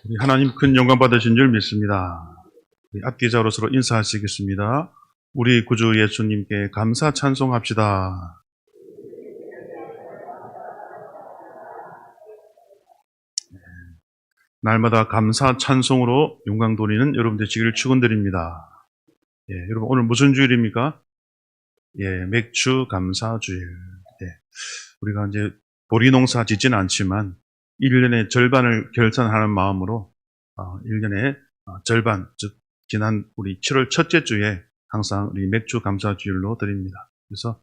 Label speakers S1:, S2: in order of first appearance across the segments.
S1: 우리 하나님 큰 영광 받으신 줄 믿습니다. 우리 앞뒤자로 서로 인사하시겠습니다. 우리 구주 예수님께 감사 찬송합시다. 날마다 감사 찬송으로 영광 돌리는 여러분 되시기를 축원드립니다. 여러분 오늘 무슨 주일입니까? 맥주 감사 주일. 우리가 이제 보리 농사 짓지는 않지만 1년의 절반을 결산하는 마음으로 1년의 절반, 즉 지난 우리 7월 첫째 주에 항상 우리 맥주 감사 주일로 드립니다. 그래서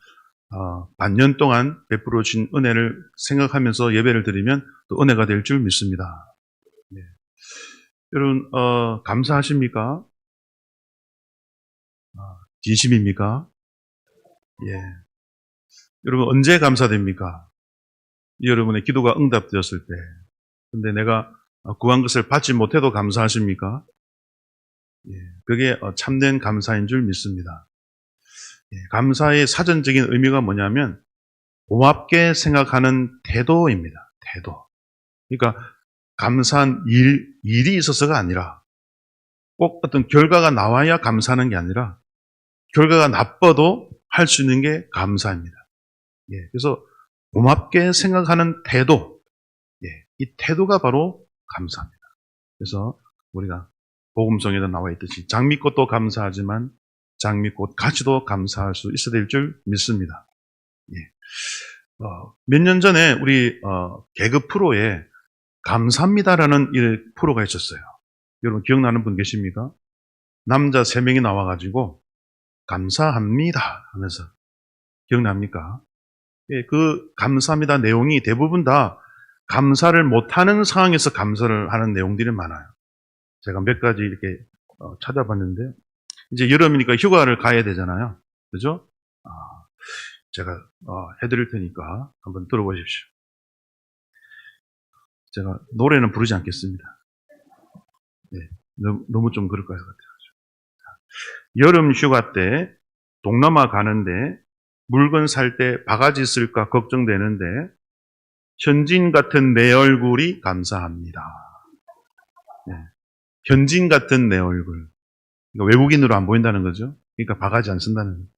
S1: 반년 동안 베풀어 주신 은혜를 생각하면서 예배를 드리면 또 은혜가 될 줄 믿습니다. 여러분 감사하십니까? 진심입니까? 여러분 언제 감사됩니까? 여러분의 기도가 응답되었을 때. 근데 내가 구한 것을 받지 못해도 감사하십니까? 그게 참된 감사인 줄 믿습니다. 감사의 사전적인 의미가 뭐냐면 고맙게 생각하는 태도입니다. 태도. 그러니까 감사한 일이 있어서가 아니라 꼭 어떤 결과가 나와야 감사하는 게 아니라 결과가 나빠도 할 수 있는 게 감사입니다. 그래서 고맙게 생각하는 태도, 이 태도가 바로 감사입니다. 그래서 우리가 복음성에도 나와 있듯이 장미꽃도 감사하지만 장미꽃 가지도 감사할 수 있어야 될 줄 믿습니다. 몇 년 전에 우리 개그 프로에 감사합니다라는 프로가 있었어요. 여러분 기억나는 분 계십니까? 남자 3명이 나와가지고 감사합니다 하면서 기억납니까? 그 감사합니다 내용이 대부분 다 감사를 못하는 상황에서 감사를 하는 내용들이 많아요. 제가 몇 가지 이렇게 찾아봤는데 이제 여름이니까 휴가를 가야 되잖아요. 그죠? 제가 해드릴 테니까 한번 들어보십시오. 제가 노래는 부르지 않겠습니다. 너무 좀 그럴 것 같아요. 여름 휴가 때 동남아 가는데 물건 살 때 바가지 쓸까 걱정되는데 현진 같은 내 얼굴이 감사합니다. 현진 같은 내 얼굴. 그러니까 외국인으로 안 보인다는 거죠. 그러니까 바가지 안 쓴다는 거죠.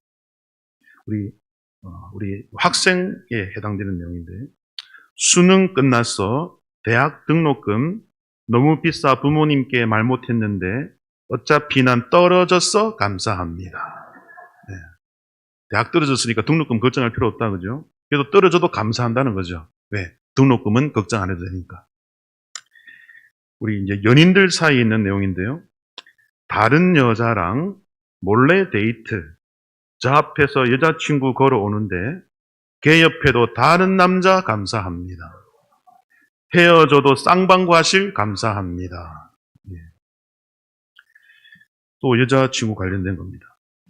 S1: 우리 학생에 해당되는 내용인데 수능 끝났어. 대학 등록금 너무 비싸 부모님께 말 못했는데 어차피 난 떨어졌어 감사합니다. 대학 떨어졌으니까 등록금 걱정할 필요 없다 그죠? 그래도 떨어져도 감사한다는 거죠. 왜? 등록금은 걱정 안 해도 되니까. 우리 이제 연인들 사이에 있는 내용인데요. 다른 여자랑 몰래 데이트. 저 앞에서 여자친구 걸어오는데 걔 옆에도 다른 남자 감사합니다. 헤어져도 쌍방과실 감사합니다. 또 여자친구 관련된 겁니다.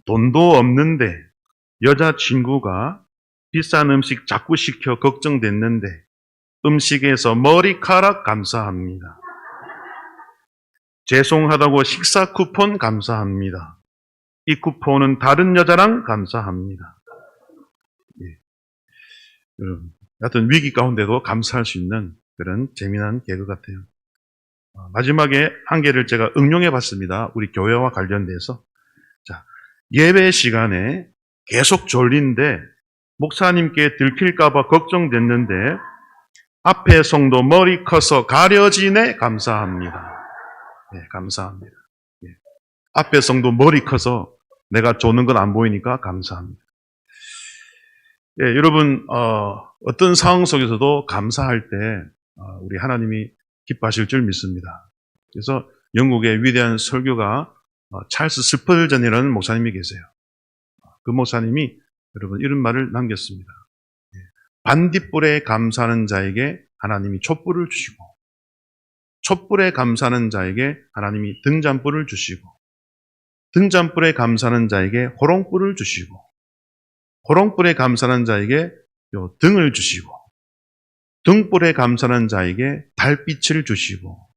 S1: 돈도 없는데 여자친구가 비싼 음식 자꾸 시켜 걱정됐는데 음식에서 머리카락 감사합니다. 죄송하다고 식사 쿠폰 감사합니다. 이 쿠폰은 다른 여자랑 감사합니다. 여러분, 하여튼 위기 가운데도 감사할 수 있는 그런 재미난 개그 같아요. 마지막에 한 개를 제가 응용해 봤습니다. 우리 교회와 관련돼서. 자, 예배 시간에 계속 졸린데 목사님께 들킬까봐 걱정됐는데 앞에 성도 머리 커서 가려지네 감사합니다. 감사합니다. 앞에 성도 머리 커서 내가 조는 건 안 보이니까 감사합니다. 여러분 어떤 상황 속에서도 감사할 때 우리 하나님이 기뻐하실 줄 믿습니다. 그래서 영국의 위대한 설교가 찰스 스펄전이라는 목사님이 계세요. 그 목사님이 여러분 이런 말을 남겼습니다. 반딧불에 감사하는 자에게 하나님이 촛불을 주시고 촛불에 감사하는 자에게 하나님이 등잔불을 주시고 등잔불에 감사하는 자에게 호롱불을 주시고 호롱불에 감사하는 자에게 등을 주시고 등불에 감사하는 자에게 달빛을 주시고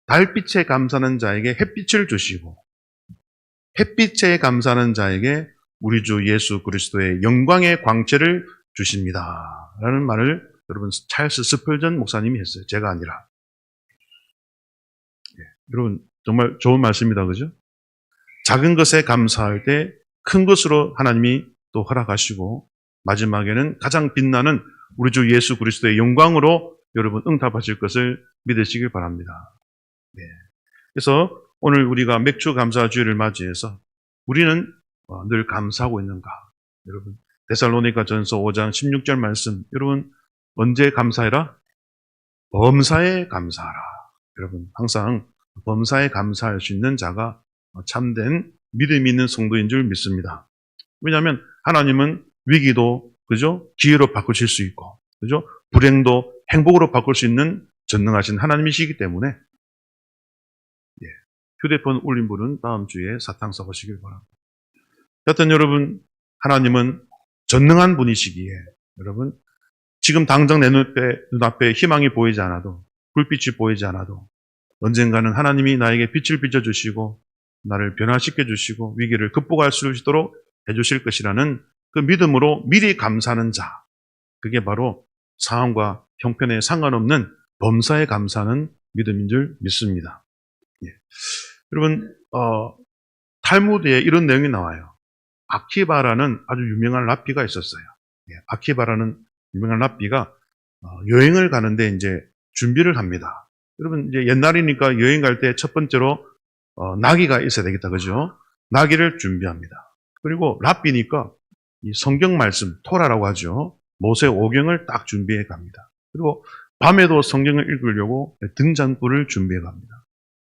S1: 달빛에 감사하는 자에게 햇빛을 주시고 햇빛에 감사하는 자에게 우리 주 예수 그리스도의 영광의 광채를 주십니다. 라는 말을 여러분 찰스 스펄전 목사님이 했어요. 제가 아니라. 여러분, 정말 좋은 말씀이다. 그죠? 작은 것에 감사할 때 큰 것으로 하나님이 또 허락하시고 마지막에는 가장 빛나는 우리 주 예수 그리스도의 영광으로 여러분 응답하실 것을 믿으시길 바랍니다. 네. 그래서 오늘 우리가 맥주 감사 주일을 맞이해서 우리는 늘 감사하고 있는가? 여러분, 데살로니가 전서 5장 16절 말씀, 여러분 언제 감사해라? 범사에 감사하라. 여러분, 항상 범사에 감사할 수 있는 자가 참된 믿음이 있는 성도인 줄 믿습니다. 왜냐하면 하나님은 위기도, 그죠? 기회로 바꾸실 수 있고, 그죠? 불행도 행복으로 바꿀 수 있는 전능하신 하나님이시기 때문에, 예. 휴대폰 울린 분은 다음 주에 사탕 써보시길 바랍니다. 여튼 여러분, 하나님은 전능한 분이시기에, 여러분, 지금 당장 내 눈앞에 희망이 보이지 않아도, 불빛이 보이지 않아도, 언젠가는 하나님이 나에게 빛을 비춰주시고, 나를 변화시켜 주시고, 위기를 극복할 수 있도록 해주실 것이라는 그 믿음으로 미리 감사하는 자, 그게 바로 상황과 형편에 상관없는 범사에 감사하는 믿음인 줄 믿습니다. 예. 여러분, 탈무드에 이런 내용이 나와요. 아키바라는 아주 유명한 랍비가 있었어요. 예. 아키바라는 유명한 랍비가 여행을 가는데 이제 준비를 합니다. 여러분, 이제 옛날이니까 여행 갈 때 첫 번째로 나귀가 있어야 되겠다, 그죠? 나귀를 준비합니다. 그리고 랍비니까 이 성경 말씀, 토라라고 하죠. 모세 오경을 딱 준비해 갑니다. 그리고 밤에도 성경을 읽으려고 등잔불을 준비해 갑니다.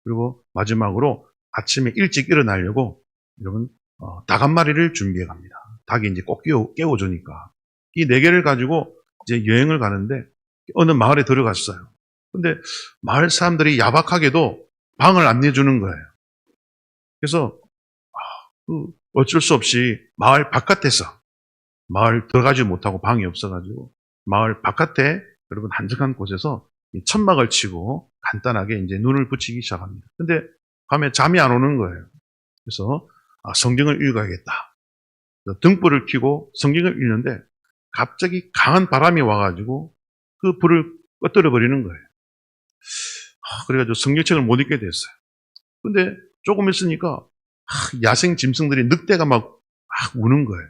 S1: 그리고 마지막으로 아침에 일찍 일어나려고 여러분 닭 한 마리를 준비해 갑니다. 닭이 이제 꼭 깨워주니까. 이 네 개를 가지고 이제 여행을 가는데 어느 마을에 들어갔어요. 근데 마을 사람들이 야박하게도 방을 안 내주는 거예요. 그래서 어쩔 수 없이 마을 바깥에서, 마을 들어가지 못하고 방이 없어가지고 마을 바깥에 여러분 한적한 곳에서 천막을 치고 간단하게 이제 눈을 붙이기 시작합니다. 근데 밤에 잠이 안 오는 거예요. 그래서 성경을 읽어야겠다. 등불을 켜고 성경을 읽는데 갑자기 강한 바람이 와가지고 그 불을 꺼뜨려 버리는 거예요. 그래가지고 성경책을 못 읽게 됐어요. 근데 조금 있으니까 야생 짐승들이 늑대가 막 우는 거예요.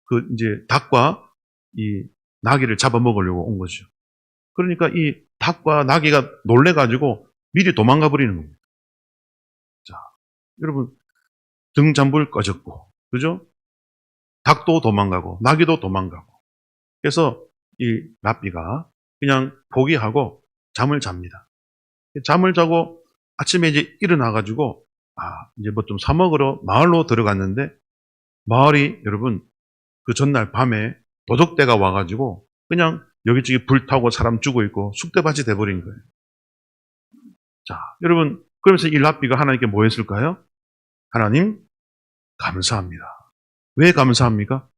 S1: 그 이제 닭과 이 나귀를 잡아먹으려고 온 거죠. 그러니까 이 닭과 나귀가 놀래가지고 미리 도망가 버리는 겁니다. 자, 여러분 등잔불 꺼졌고, 그죠? 닭도 도망가고 나귀도 도망가고. 그래서 이 랍비가 그냥 포기하고 잠을 잡니다. 잠을 자고 아침에 이제 일어나가지고 이제 뭐 좀 사 먹으러 마을로 들어갔는데 마을이 여러분 그 전날 밤에 도적대가 와가지고 그냥 여기저기 불타고 사람 죽어 있고 쑥대밭이 돼버린 거예요. 자, 여러분 그러면서 이 랍비가 하나님께 뭐 했을까요? 하나님 감사합니다. 왜 감사합니까?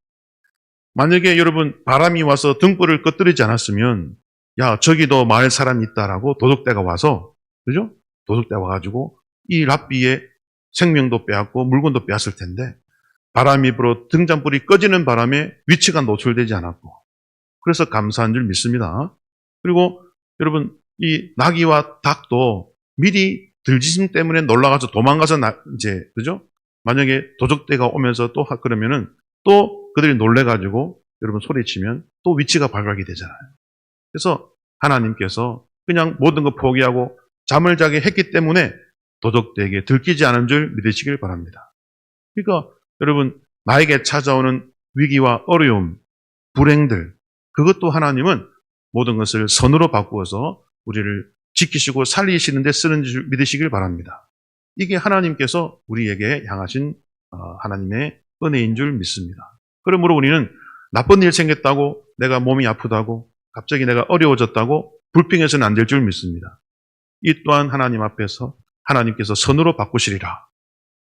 S1: 만약에 여러분 바람이 와서 등불을 꺼뜨리지 않았으면 야 저기도 마을 사람이 있다라고 도적대가 와서, 그죠? 도적대가 와가지고 이 랍비의 생명도 빼앗고 물건도 빼앗을 텐데 바람이 불어 등잔불이 꺼지는 바람에 위치가 노출되지 않았고, 그래서 감사한 줄 믿습니다. 그리고 여러분 이 나귀와 닭도 미리 들짐 때문에 놀라가서 도망가서 이제, 그죠? 만약에 도적대가 오면서 또 그러면은 또 그들이 놀래가지고 여러분 소리치면 또 위치가 발각이 되잖아요. 그래서 하나님께서 그냥 모든 거 포기하고 잠을 자게 했기 때문에 도적대에게 들키지 않은 줄 믿으시길 바랍니다. 그러니까 여러분 나에게 찾아오는 위기와 어려움, 불행들, 그것도 하나님은 모든 것을 선으로 바꾸어서 우리를 지키시고 살리시는 데 쓰는 줄 믿으시길 바랍니다. 이게 하나님께서 우리에게 향하신 하나님의 은혜인 줄 믿습니다. 그러므로 우리는 나쁜 일 생겼다고, 내가 몸이 아프다고, 갑자기 내가 어려워졌다고 불평해서는 안 될 줄 믿습니다. 이 또한 하나님 앞에서 하나님께서 선으로 바꾸시리라.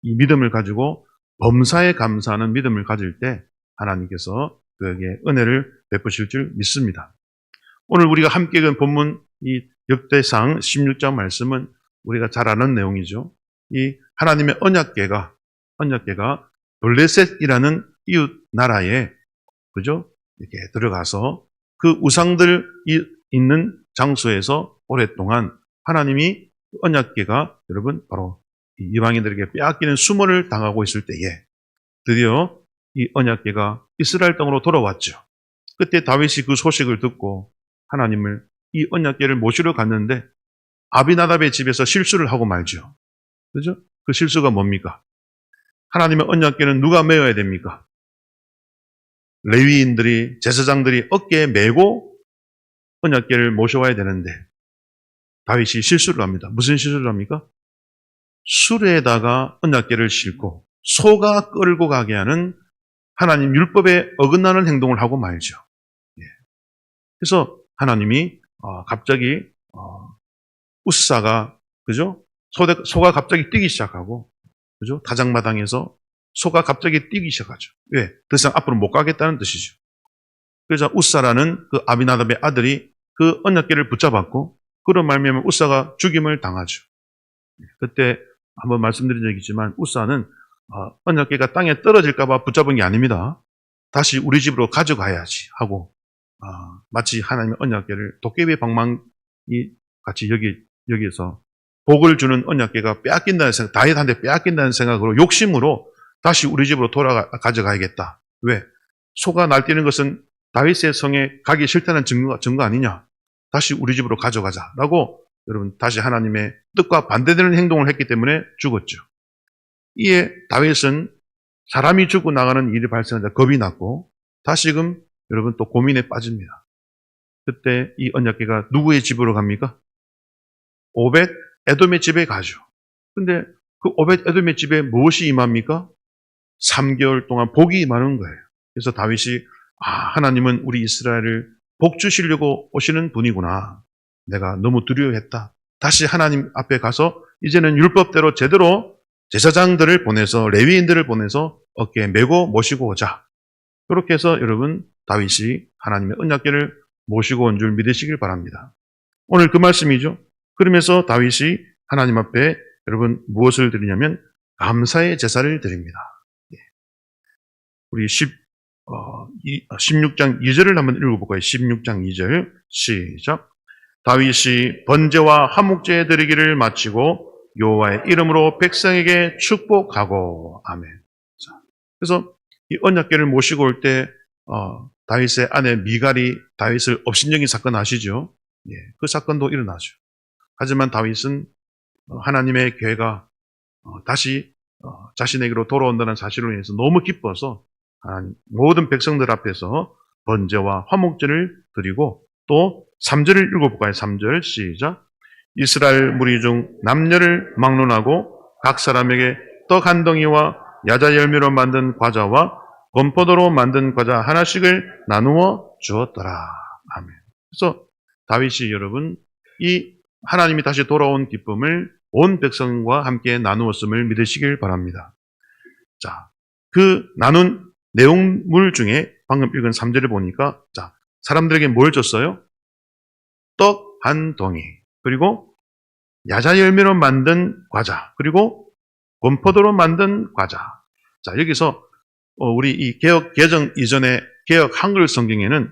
S1: 이 믿음을 가지고 범사에 감사하는 믿음을 가질 때 하나님께서 그에게 은혜를 베푸실 줄 믿습니다. 오늘 우리가 함께 읽은 본문 이 역대상 16장 말씀은 우리가 잘 아는 내용이죠. 이 하나님의 언약궤가 블레셋이라는 이웃 나라에, 그죠? 이렇게 들어가서 그 우상들이 있는 장소에서 오랫동안 하나님이 언약궤가 여러분 바로 이방인들에게 빼앗기는 수모를 당하고 있을 때에 드디어 이 언약궤가 이스라엘 땅으로 돌아왔죠. 그때 다윗이 그 소식을 듣고 하나님을 이 언약궤를 모시러 갔는데 아비나답의 집에서 실수를 하고 말죠. 그죠? 그 실수가 뭡니까? 하나님의 언약궤는 누가 메어야 됩니까? 레위인들이, 제사장들이 어깨에 메고 언약궤를 모셔와야 되는데 다윗이 실수를 합니다. 무슨 실수를 합니까? 수레에다가 언약궤를 싣고 소가 끌고 가게 하는 하나님 율법에 어긋나는 행동을 하고 말죠. 그래서 하나님이 갑자기 우사가 그죠? 소가 갑자기 뛰기 시작하고 그죠? 다장마당에서 소가 갑자기 뛰기 시작하죠. 왜? 더 이상 앞으로 못 가겠다는 뜻이죠. 그래서 우사라는 그 아비나답의 아들이 그 언약궤를 붙잡았고 그런 말미암아 우사가 죽임을 당하죠. 그때 한번 말씀드린 적이 있지만 우사는 언약궤가 땅에 떨어질까 봐 붙잡은 게 아닙니다. 다시 우리 집으로 가져가야지 하고 마치 하나님의 언약궤를 도깨비 방망이 같이 여기에서 복을 주는 언약궤가 빼앗긴다는 생각, 다윗한테 빼앗긴다는 생각으로 욕심으로 다시 우리 집으로 가져가야겠다. 왜? 소가 날뛰는 것은 다윗의 성에 가기 싫다는 증거 아니냐? 다시 우리 집으로 가져가자라고 여러분 다시 하나님의 뜻과 반대되는 행동을 했기 때문에 죽었죠. 이에 다윗은 사람이 죽고 나가는 일이 발생하자 겁이 났고 다시금 여러분 또 고민에 빠집니다. 그때 이 언약궤가 누구의 집으로 갑니까? 오벳 에돔의 집에 가죠. 근데 그 오벳 에돔의 집에 무엇이 임합니까? 3개월 동안 복이 임하는 거예요. 그래서 다윗이 하나님은 우리 이스라엘을 복 주시려고 오시는 분이구나. 내가 너무 두려워했다. 다시 하나님 앞에 가서 이제는 율법대로 제대로 제사장들을 보내서 레위인들을 보내서 어깨에 메고 모시고 오자. 그렇게 해서 여러분 다윗이 하나님의 언약궤를 모시고 온 줄 믿으시길 바랍니다. 오늘 그 말씀이죠. 그러면서 다윗이 하나님 앞에 여러분 무엇을 드리냐면 감사의 제사를 드립니다. 우리 16장 2절을 한번 읽어볼까요? 16장 2절 시작. 다윗이 번제와 화목제 드리기를 마치고 여호와의 이름으로 백성에게 축복하고 아멘. 자, 그래서 이 언약궤를 모시고 올 때 다윗의 아내 미갈이 다윗을 업신여긴 사건 아시죠? 예, 그 사건도 일어나죠. 하지만 다윗은 하나님의 궤가 다시 자신에게로 돌아온다는 사실로 인해서 너무 기뻐서 모든 백성들 앞에서 번제와 화목제를 드리고 또 3절을 읽어볼까요? 3절 시작. 이스라엘 무리 중 남녀를 막론하고 각 사람에게 떡 한 덩이와 야자 열매로 만든 과자와 건포도로 만든 과자 하나씩을 나누어 주었더라. 아멘. 그래서 다윗이 여러분 이 하나님이 다시 돌아온 기쁨을 온 백성과 함께 나누었음을 믿으시길 바랍니다. 자, 그 나눈 내용물 중에 방금 읽은 3절을 보니까 자, 사람들에게 뭘 줬어요? 떡 한 덩이, 그리고 야자 열매로 만든 과자, 그리고 건포도로 만든 과자. 자, 여기서 우리 이 개혁 개정 이전에 개혁 한글 성경에는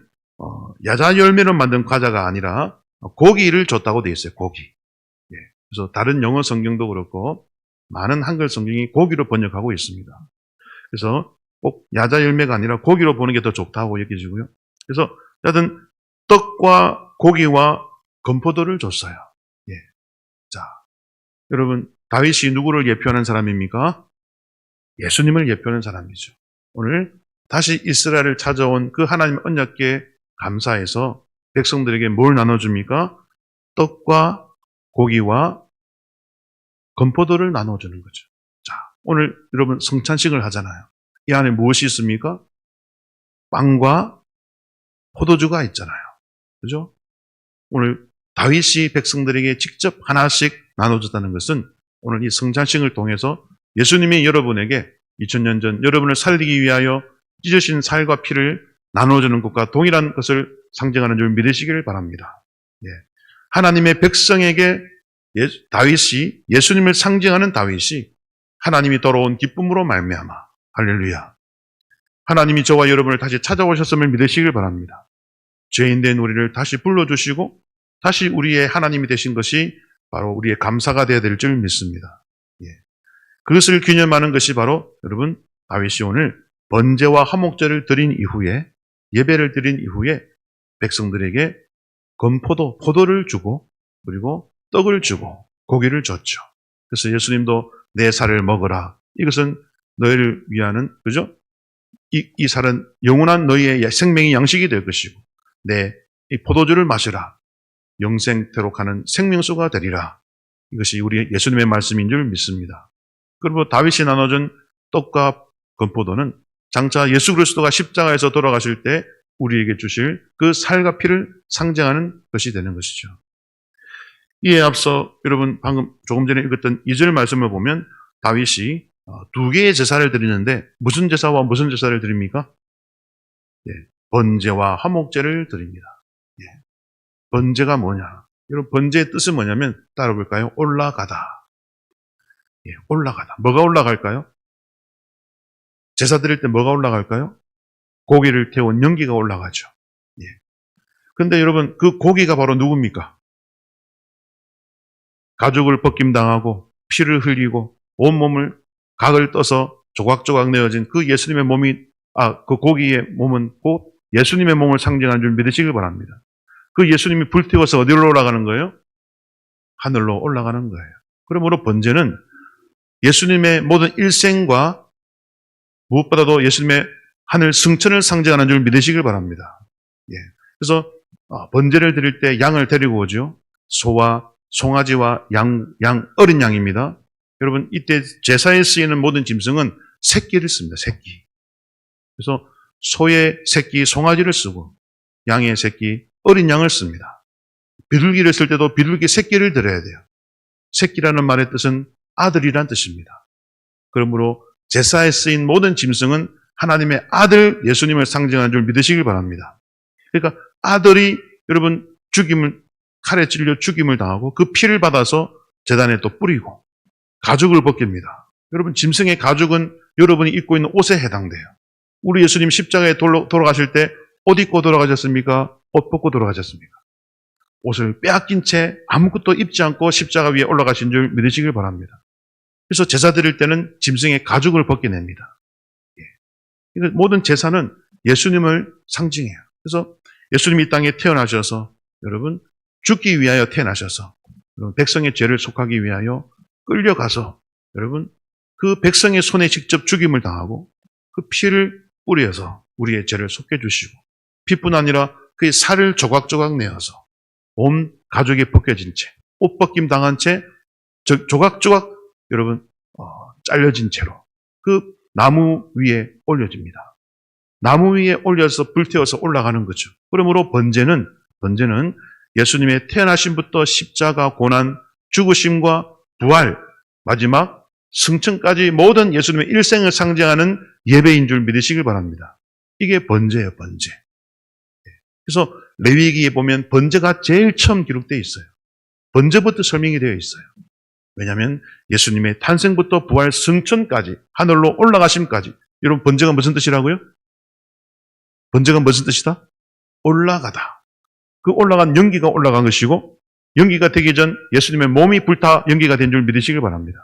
S1: 야자 열매로 만든 과자가 아니라 고기를 줬다고 되어 있어요. 고기. 예, 그래서 다른 영어 성경도 그렇고 많은 한글 성경이 고기로 번역하고 있습니다. 그래서 꼭 야자 열매가 아니라 고기로 보는 게 더 좋다고 여겨지고요. 그래서 여하튼 떡과 고기와 건포도를 줬어요. 예. 자, 여러분 다윗이 누구를 예표하는 사람입니까? 예수님을 예표하는 사람이죠. 오늘 다시 이스라엘을 찾아온 그 하나님 언약궤 감사해서 백성들에게 뭘 나눠줍니까? 떡과 고기와 건포도를 나눠주는 거죠. 자, 오늘 여러분 성찬식을 하잖아요. 이 안에 무엇이 있습니까? 빵과 포도주가 있잖아요. 그죠? 오늘 다윗이 백성들에게 직접 하나씩 나눠줬다는 것은 오늘 이 성찬식을 통해서 예수님이 여러분에게 2000년 전 여러분을 살리기 위하여 찢으신 살과 피를 나눠주는 것과 동일한 것을 상징하는 줄 믿으시길 바랍니다. 예. 하나님의 백성에게 다윗이 예수님을 상징하는 다윗이 하나님이 돌아온 기쁨으로 말미암아 할렐루야. 하나님이 저와 여러분을 다시 찾아오셨음을 믿으시길 바랍니다. 죄인된 우리를 다시 불러주시고 다시 우리의 하나님이 되신 것이 바로 우리의 감사가 되어야 될 줄 믿습니다. 예. 그것을 기념하는 것이 바로 여러분 다윗이 오늘 번제와 화목제를 드린 이후에 예배를 드린 이후에 백성들에게 건포도, 포도를 주고 그리고 떡을 주고 고기를 줬죠. 그래서 예수님도 내 살을 먹어라. 이것은 너희를 위하는 그죠? 이 살은 영원한 너희의 생명의 양식이 될 것이고 내 이 포도주를 마시라. 영생토록 하는 생명수가 되리라. 이것이 우리 예수님의 말씀인 줄 믿습니다. 그리고 다윗이 나눠준 떡과 건포도는 장차 예수 그리스도가 십자가에서 돌아가실 때 우리에게 주실 그 살과 피를 상징하는 것이 되는 것이죠. 이에 앞서 여러분 방금 조금 전에 읽었던 2절 말씀을 보면 다윗이 두 개의 제사를 드리는데 무슨 제사와 무슨 제사를 드립니까? 예, 번제와 화목제를 드립니다. 예, 번제가 뭐냐? 여러분 번제의 뜻은 뭐냐면 따라볼까요? 올라가다. 예, 올라가다. 뭐가 올라갈까요? 제사 드릴 때 뭐가 올라갈까요? 고기를 태운 연기가 올라가죠. 예. 근데 여러분 그 고기가 바로 누굽니까? 가죽을 벗김당하고 피를 흘리고 온몸을 각을 떠서 조각조각 내어진 그 예수님의 몸이 그 고기의 몸은 곧 예수님의 몸을 상징하는 줄 믿으시길 바랍니다. 그 예수님이 불태워서 어디로 올라가는 거예요? 하늘로 올라가는 거예요. 그러므로 번제는 예수님의 모든 일생과 무엇보다도 예수님의 하늘 승천을 상징하는 줄 믿으시길 바랍니다. 예. 그래서 번제를 드릴 때 양을 데리고 오죠. 소와 송아지와 양 어린 양입니다. 여러분 이때 제사에 쓰이는 모든 짐승은 새끼를 씁니다. 새끼. 그래서 소의 새끼 송아지를 쓰고 양의 새끼 어린 양을 씁니다. 비둘기를 쓸 때도 비둘기 새끼를 드려야 돼요. 새끼라는 말의 뜻은 아들이란 뜻입니다. 그러므로 제사에 쓰인 모든 짐승은 하나님의 아들 예수님을 상징하는 줄 믿으시길 바랍니다. 그러니까 아들이 여러분 칼에 찔려 죽임을 당하고 그 피를 받아서 제단에 또 뿌리고 가죽을 벗깁니다. 여러분 짐승의 가죽은 여러분이 입고 있는 옷에 해당돼요. 우리 예수님 십자가에 돌아가실 때 옷 입고 돌아가셨습니까? 옷 벗고 돌아가셨습니까? 옷을 빼앗긴 채 아무것도 입지 않고 십자가 위에 올라가신 줄 믿으시길 바랍니다. 그래서 제사 드릴 때는 짐승의 가죽을 벗겨냅니다. 예. 모든 제사는 예수님을 상징해요. 그래서 예수님이 이 땅에 태어나셔서 여러분 죽기 위하여 태어나셔서 백성의 죄를 속하기 위하여 끌려가서 여러분 그 백성의 손에 직접 죽임을 당하고 그 피를 뿌려서 우리의 죄를 속해주시고 피뿐 아니라 그의 살을 조각조각 내어서 온 가죽이 벗겨진 채 옷 벗김 당한 채 조각조각 여러분 잘려진 채로 그 나무 위에 올려집니다. 나무 위에 올려서 불태워서 올라가는 거죠. 그러므로 번제는 예수님의 태어나심부터 십자가 고난 죽으심과 부활 마지막 승천까지 모든 예수님의 일생을 상징하는 예배인 줄 믿으시길 바랍니다. 이게 번제예요, 번제. 그래서 레위기에 보면 번제가 제일 처음 기록되어 있어요. 번제부터 설명이 되어 있어요. 왜냐하면 예수님의 탄생부터 부활 승천까지 하늘로 올라가심까지 여러분 번제가 무슨 뜻이라고요? 번제가 무슨 뜻이다? 올라가다. 그 올라간 연기가 올라간 것이고 연기가 되기 전 예수님의 몸이 불타 연기가 된 줄 믿으시길 바랍니다.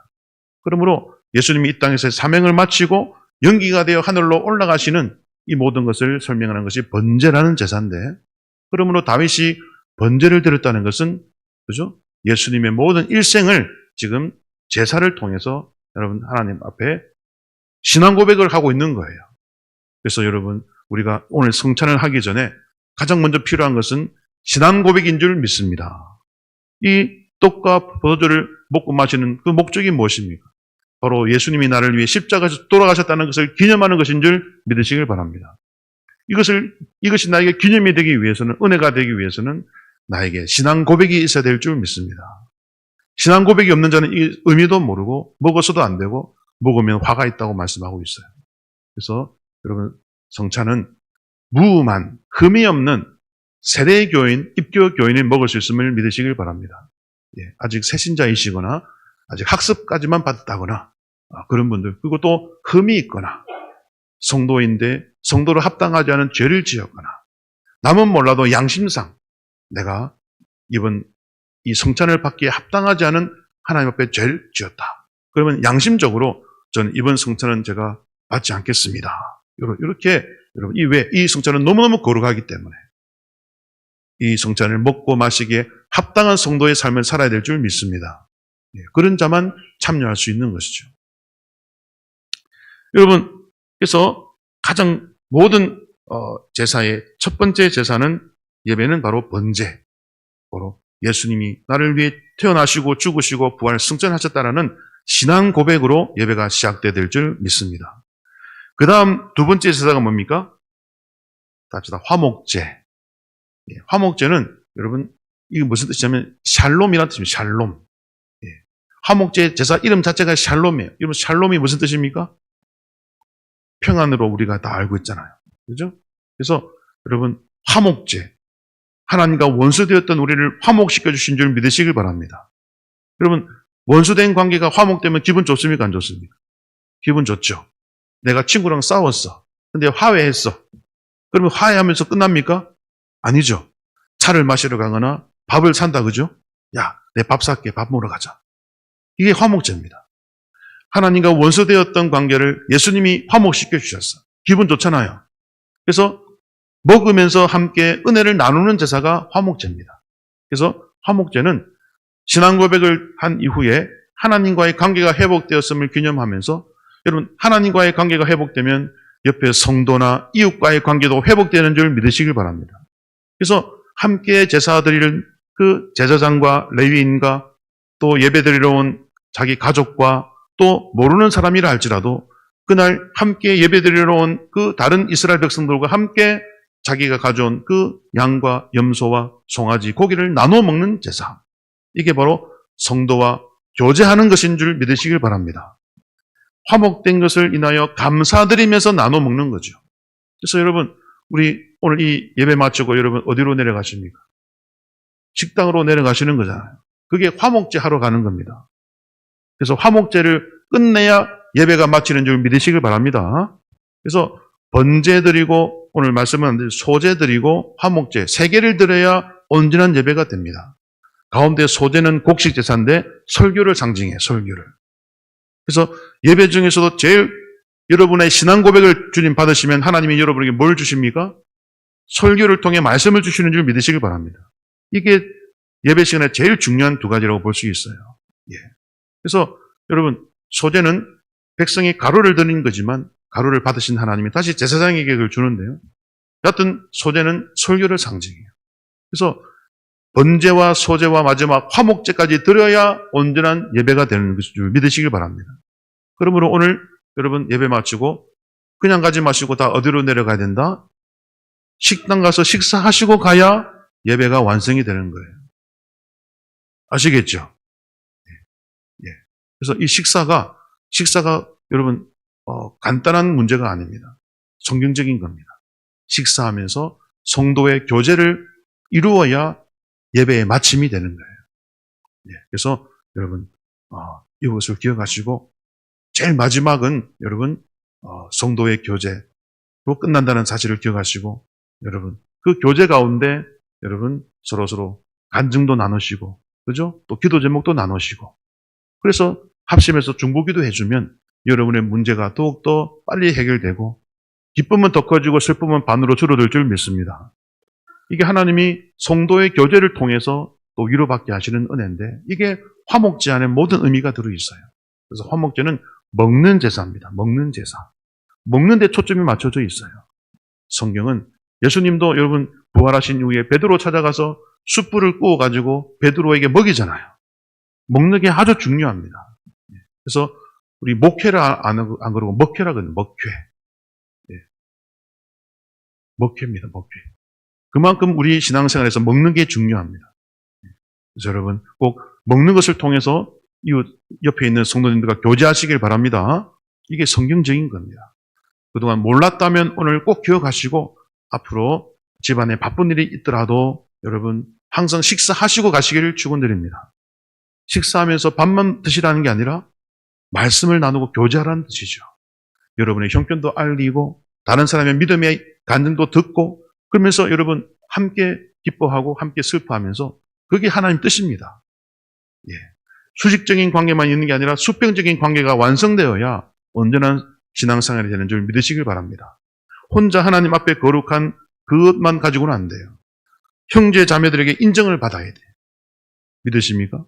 S1: 그러므로 예수님이 이 땅에서 사명을 마치고 연기가 되어 하늘로 올라가시는 이 모든 것을 설명하는 것이 번제라는 제사인데 그러므로 다윗이 번제를 드렸다는 것은 그죠? 예수님의 모든 일생을 지금 제사를 통해서 여러분 하나님 앞에 신앙 고백을 하고 있는 거예요. 그래서 여러분 우리가 오늘 성찬을 하기 전에 가장 먼저 필요한 것은 신앙 고백인 줄 믿습니다. 이 떡과 포도주를 먹고 마시는 그 목적이 무엇입니까? 바로 예수님이 나를 위해 십자가에서 돌아가셨다는 것을 기념하는 것인 줄 믿으시길 바랍니다. 이것이 나에게 기념이 되기 위해서는, 은혜가 되기 위해서는 나에게 신앙 고백이 있어야 될 줄 믿습니다. 신앙 고백이 없는 자는 이 의미도 모르고 먹어서도 안 되고 먹으면 화가 있다고 말씀하고 있어요. 그래서 여러분 성찬은 무음한 흠이 없는 세례 교인, 입교 교인이 먹을 수 있음을 믿으시길 바랍니다. 예, 아직 새신자이시거나 아직 학습까지만 받았다거나 그런 분들, 그리고 또 흠이 있거나 성도인데 성도를 합당하지 않은 죄를 지었거나 남은 몰라도 양심상 내가 이번 이 성찬을 받기에 합당하지 않은 하나님 앞에 죄를 지었다. 그러면 양심적으로 저는 이번 성찬은 제가 받지 않겠습니다. 이렇게 여러분 이 성찬은 너무너무 거룩하기 때문에 이 성찬을 먹고 마시기에 합당한 성도의 삶을 살아야 될 줄 믿습니다. 그런 자만 참여할 수 있는 것이죠. 여러분, 그래서 가장 모든 제사의 첫 번째 제사는 예배는 바로 번제, 바로 예수님이 나를 위해 태어나시고 죽으시고 부활 승천하셨다라는 신앙 고백으로 예배가 시작돼야 될 줄 믿습니다. 그 다음 두 번째 제사가 뭡니까? 답시다. 화목제. 화목제는 여러분 이게 무슨 뜻이냐면 샬롬이라는 뜻입니다. 샬롬. 화목제 제사 이름 자체가 샬롬이에요. 여러분 샬롬이 무슨 뜻입니까? 평안으로 우리가 다 알고 있잖아요. 그죠? 그래서 여러분 화목제. 하나님과 원수되었던 우리를 화목시켜 주신 줄 믿으시길 바랍니다. 여러분 원수된 관계가 화목되면 기분 좋습니까? 안 좋습니까? 기분 좋죠. 내가 친구랑 싸웠어. 근데 화해했어. 그러면 화해하면서 끝납니까? 아니죠. 차를 마시러 가거나 밥을 산다 그죠? 야, 내 밥 살게. 밥 먹으러 가자. 이게 화목제입니다. 하나님과 원수되었던 관계를 예수님이 화목시켜 주셨어. 기분 좋잖아요. 그래서 먹으면서 함께 은혜를 나누는 제사가 화목제입니다. 그래서 화목제는 신앙 고백을 한 이후에 하나님과의 관계가 회복되었음을 기념하면서 여러분 하나님과의 관계가 회복되면 옆에 성도나 이웃과의 관계도 회복되는 줄 믿으시길 바랍니다. 그래서 함께 제사 드리는 그 제사장과 레위인과 또 예배 드리러 온 자기 가족과 또 모르는 사람이라 할지라도 그날 함께 예배 드리러 온 그 다른 이스라엘 백성들과 함께 자기가 가져온 그 양과 염소와 송아지 고기를 나눠 먹는 제사. 이게 바로 성도와 교제하는 것인 줄 믿으시길 바랍니다. 화목된 것을 인하여 감사드리면서 나눠 먹는 거죠. 그래서 여러분 우리 오늘 이 예배 마치고 여러분 어디로 내려가십니까? 식당으로 내려가시는 거잖아요. 그게 화목제 하러 가는 겁니다. 그래서 화목제를 끝내야 예배가 마치는 줄 믿으시길 바랍니다. 그래서 번제 드리고 오늘 말씀은 안 드린 소제 드리고 화목제 세 개를 드려야 온전한 예배가 됩니다. 가운데 소제는 곡식 제사인데 설교를 상징해요. 설교를. 그래서 예배 중에서도 제일 여러분의 신앙 고백을 주님 받으시면 하나님이 여러분에게 뭘 주십니까? 설교를 통해 말씀을 주시는 줄 믿으시길 바랍니다. 이게 예배 시간에 제일 중요한 두 가지라고 볼 수 있어요. 그래서 여러분 소제는 백성이 가루를 드린 거지만 가루를 받으신 하나님이 다시 제사장에게 그걸 주는데요. 여하튼 소제는 설교를 상징해요. 그래서 번제와 소제와 마지막 화목제까지 드려야 온전한 예배가 되는 것을 믿으시길 바랍니다. 그러므로 오늘 여러분 예배 마치고 그냥 가지 마시고 다 어디로 내려가야 된다? 식당 가서 식사하시고 가야 예배가 완성이 되는 거예요. 아시겠죠? 그래서 이 식사가 여러분 간단한 문제가 아닙니다. 성경적인 겁니다. 식사하면서 성도의 교제를 이루어야 예배의 마침이 되는 거예요. 그래서 여러분 이것을 기억하시고 제일 마지막은 여러분 성도의 교제로 끝난다는 사실을 기억하시고 여러분 그 교제 가운데 여러분 서로 간증도 나누시고 그죠? 또 기도 제목도 나누시고 그래서 합심해서 중보기도 해주면 여러분의 문제가 더욱더 빨리 해결되고 기쁨은 더 커지고 슬픔은 반으로 줄어들 줄 믿습니다. 이게 하나님이 성도의 교제를 통해서 또 위로받게 하시는 은혜인데 이게 화목제 안에 모든 의미가 들어있어요. 그래서 화목제는 먹는 제사입니다. 먹는 제사. 먹는 데 초점이 맞춰져 있어요. 성경은 예수님도 여러분 부활하신 이후에 베드로 찾아가서 숯불을 구워가지고 베드로에게 먹이잖아요. 먹는 게 아주 중요합니다. 그래서 우리 목회를 안 그러고 먹회라 그러는 먹회. 먹회입니다. 먹회. 그만큼 우리 신앙생활에서 먹는 게 중요합니다. 그래서 여러분 꼭 먹는 것을 통해서 이웃 옆에 있는 성도님들과 교제하시길 바랍니다. 이게 성경적인 겁니다. 그동안 몰랐다면 오늘 꼭 기억하시고 앞으로 집안에 바쁜 일이 있더라도 여러분 항상 식사하시고 가시기를 축원드립니다. 식사하면서 밥만 드시라는 게 아니라 말씀을 나누고 교제하라는 뜻이죠. 여러분의 형편도 알리고 다른 사람의 믿음의 간증도 듣고 그러면서 여러분 함께 기뻐하고 함께 슬퍼하면서 그게 하나님 뜻입니다. 예. 수직적인 관계만 있는 게 아니라 수평적인 관계가 완성되어야 온전한 신앙생활이 되는 줄 믿으시길 바랍니다. 혼자 하나님 앞에 거룩한 그것만 가지고는 안 돼요. 형제 자매들에게 인정을 받아야 돼요. 믿으십니까?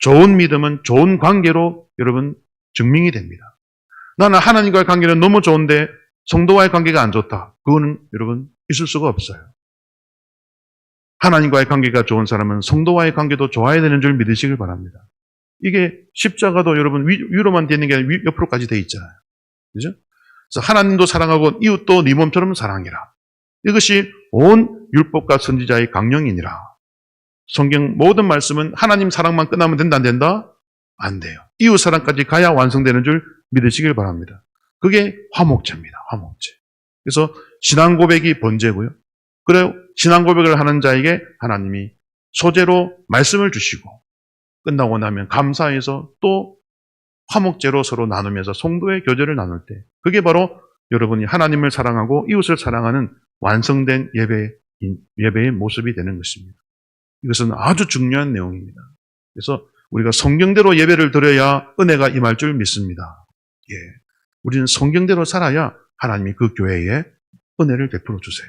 S1: 좋은 믿음은 좋은 관계로 여러분 증명이 됩니다. 나는 하나님과의 관계는 너무 좋은데 성도와의 관계가 안 좋다. 그거는 여러분 있을 수가 없어요. 하나님과의 관계가 좋은 사람은 성도와의 관계도 좋아야 되는 줄 믿으시길 바랍니다. 이게 십자가도 여러분 위로만 되어 있는 게 아니라 옆으로까지 되어 있잖아요. 그죠? 그래서 하나님도 사랑하고 이웃도 네 몸처럼 사랑해라. 이것이 온 율법과 선지자의 강령이니라. 성경 모든 말씀은 하나님 사랑만 끝나면 된다 안 된다? 안 돼요. 이웃 사랑까지 가야 완성되는 줄 믿으시길 바랍니다. 그게 화목제입니다. 화목제. 그래서 신앙 고백이 번제고요. 그래 신앙 고백을 하는 자에게 하나님이 소제로 말씀을 주시고 끝나고 나면 감사해서 또 화목제로 서로 나누면서 성도의 교제를 나눌 때 그게 바로 여러분이 하나님을 사랑하고 이웃을 사랑하는 완성된 예배의 모습이 되는 것입니다. 이것은 아주 중요한 내용입니다. 그래서 우리가 성경대로 예배를 드려야 은혜가 임할 줄 믿습니다. 예, 우리는 성경대로 살아야 하나님이 그 교회에 은혜를 베풀어 주세요.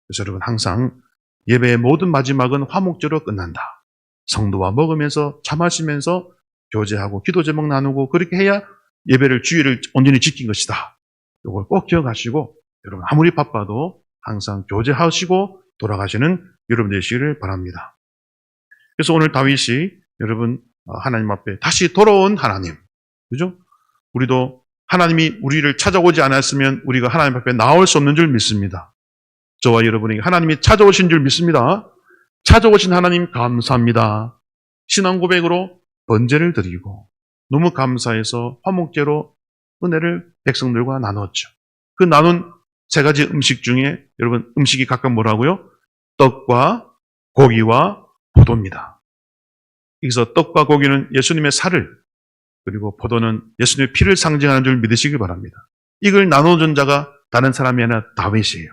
S1: 그래서 여러분 항상 예배의 모든 마지막은 화목제로 끝난다. 성도와 먹으면서 차 마시면서 교제하고 기도 제목 나누고 그렇게 해야 예배를 주의를 온전히 지킨 것이다. 이걸 꼭 기억하시고 여러분 아무리 바빠도 항상 교제하시고 돌아가시는 여러분 되시기를 바랍니다. 그래서 오늘 다윗이 여러분 하나님 앞에 다시 돌아온 하나님, 그죠? 우리도 하나님이 우리를 찾아오지 않았으면 우리가 하나님 앞에 나올 수 없는 줄 믿습니다. 저와 여러분에게 하나님이 찾아오신 줄 믿습니다. 찾아오신 하나님 감사합니다. 신앙 고백으로 번제를 드리고 너무 감사해서 화목제로 은혜를 백성들과 나눴죠. 그 나눈 세 가지 음식 중에 여러분 음식이 각각 뭐라고요? 떡과 고기와 포도입니다. 여기서 떡과 고기는 예수님의 살을 그리고 포도는 예수님의 피를 상징하는 줄 믿으시기 바랍니다. 이걸 나눠준 자가 다른 사람이 아니라 다윗이에요.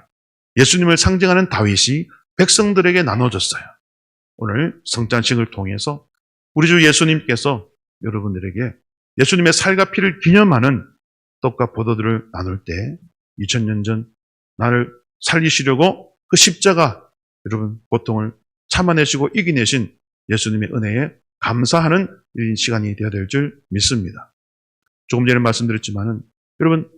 S1: 예수님을 상징하는 다윗이 백성들에게 나눠줬어요. 오늘 성찬식을 통해서 우리 주 예수님께서 여러분들에게 예수님의 살과 피를 기념하는 떡과 포도들을 나눌 때 2000년 전 나를 살리시려고 그 십자가 여러분 고통을 참아내시고 이겨내신 예수님의 은혜에 감사하는 이 시간이 되어야 될 줄 믿습니다. 조금 전에 말씀드렸지만은 여러분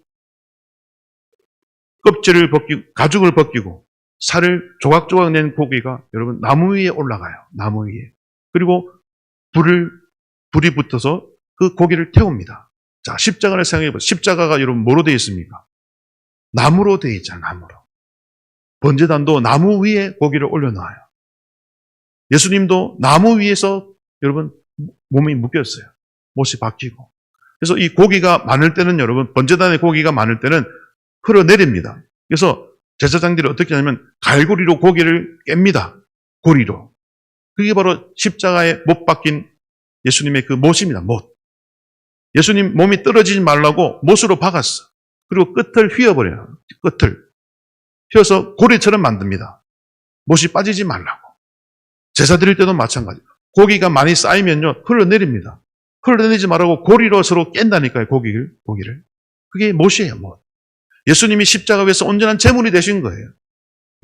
S1: 껍질을 벗기고 가죽을 벗기고 살을 조각조각 낸 고기가 여러분 나무 위에 올라가요. 나무 위에. 그리고 불이 붙어서 그 고기를 태웁니다. 자, 십자가를 생각해 보세요. 십자가가 여러분 뭐로 되어 있습니까? 나무로 되어 있잖아요. 나무로. 번제단도 나무 위에 고기를 올려놔요. 예수님도 나무 위에서 여러분 몸이 묶였어요. 못이 박히고. 그래서 이 고기가 많을 때는 여러분 번제단의 고기가 많을 때는 흘러내립니다. 그래서 제사장들이 어떻게 하냐면 갈고리로 고기를 깹니다. 고리로. 그게 바로 십자가에 못 박힌 예수님의 그 못입니다. 못. 예수님 몸이 떨어지지 말라고 못으로 박았어. 그리고 끝을 휘어버려요. 끝을. 휘어서 고리처럼 만듭니다. 못이 빠지지 말라고. 제사 드릴 때도 마찬가지. 고기가 많이 쌓이면요, 흘러내립니다. 흘러내리지 말라고 고리로 서로 깬다니까요, 고기를. 그게 못이에요, 못. 예수님이 십자가 위에서 온전한 제물이 되신 거예요.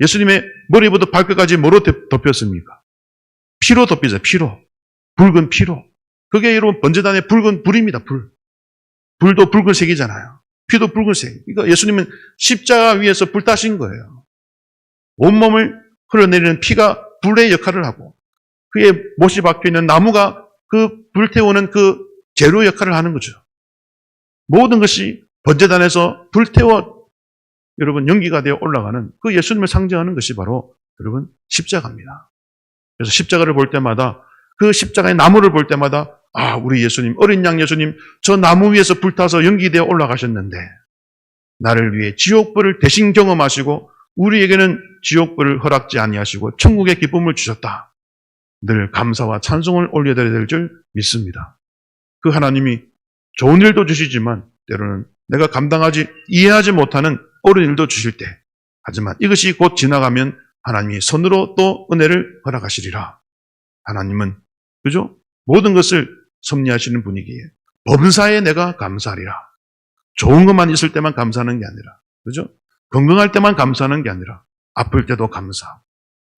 S1: 예수님의 머리부터 발끝까지 뭐로 덮였습니까? 피로 덮이죠, 피로. 붉은 피로. 그게 여러분 번제단의 붉은 불입니다, 불. 불도 붉은색이잖아요. 피도 붉은색. 그러니까 예수님은 십자가 위에서 불타신 거예요. 온몸을 흘러내리는 피가 불의 역할을 하고 그의 못이 박혀있는 나무가 그 불태우는 그 재료 역할을 하는 거죠. 모든 것이 번제단에서 불태워 여러분 연기가 되어 올라가는 그 예수님을 상징하는 것이 바로 여러분 십자가입니다. 그래서 십자가를 볼 때마다 그 십자가의 나무를 볼 때마다 아, 우리 예수님, 어린 양 예수님, 저 나무 위에서 불타서 연기되어 올라가셨는데 나를 위해 지옥불을 대신 경험하시고 우리에게는 지옥불을 허락지 아니하시고 천국의 기쁨을 주셨다. 늘 감사와 찬송을 올려드려야 될 줄 믿습니다. 그 하나님이 좋은 일도 주시지만 때로는 내가 이해하지 못하는 어려운 일도 주실 때 하지만 이것이 곧 지나가면 하나님이 선으로 또 은혜를 허락하시리라. 하나님은, 그죠? 모든 것을 섭리하시는 분이기에 범사에 내가 감사하리라. 좋은 것만 있을 때만 감사하는 게 아니라, 그죠? 건강할 때만 감사하는 게 아니라 아플 때도 감사하고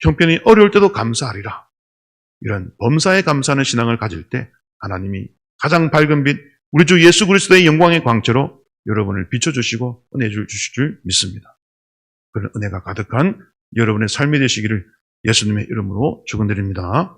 S1: 형편이 어려울 때도 감사하리라. 이런 범사에 감사하는 신앙을 가질 때 하나님이 가장 밝은 빛, 우리 주 예수 그리스도의 영광의 광채로 여러분을 비춰주시고 은혜 주실 줄 믿습니다. 그런 은혜가 가득한 여러분의 삶이 되시기를 예수님의 이름으로 축원드립니다.